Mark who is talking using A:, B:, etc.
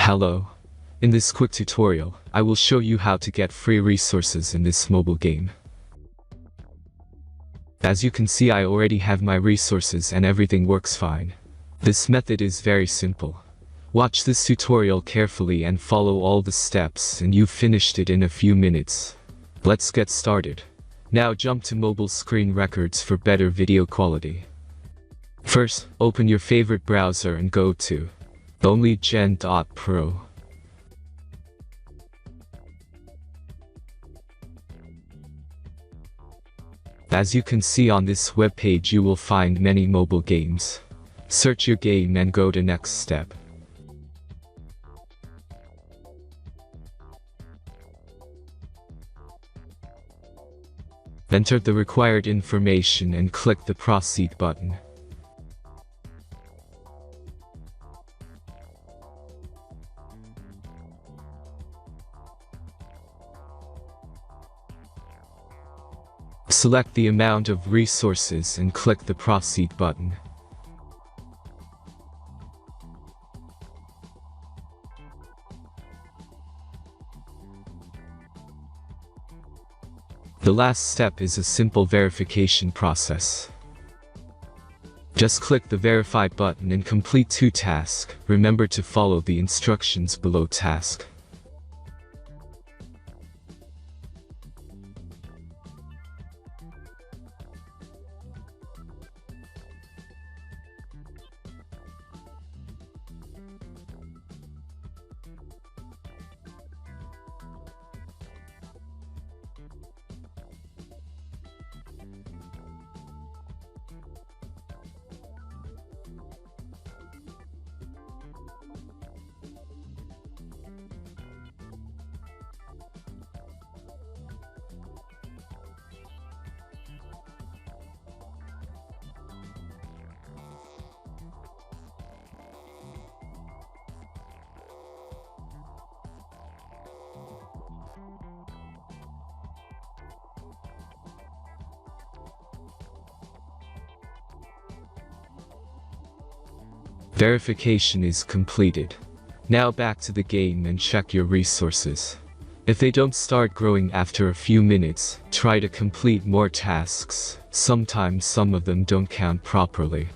A: Hello. In this quick tutorial, I will show you how to get free resources in this mobile game. As you can see, I already have my resources and everything works fine. This method is very simple. Watch this tutorial carefully and follow all the steps and you've finished it in a few minutes. Let's get started. Now jump to mobile screen records for better video quality. First, open your favorite browser and go to onlygen.pro. As you can see on this web page, you will find many mobile games. Search your game and go to next step. Enter the required information and click the proceed button. Select the amount of resources and click the proceed button. The last step is a simple verification process. Just click the verify button and complete 2 tasks. Remember to follow the instructions below task. Verification is completed. Now back to the game and check your resources. If they don't start growing after a few minutes, try to complete more tasks. Sometimes some of them don't count properly.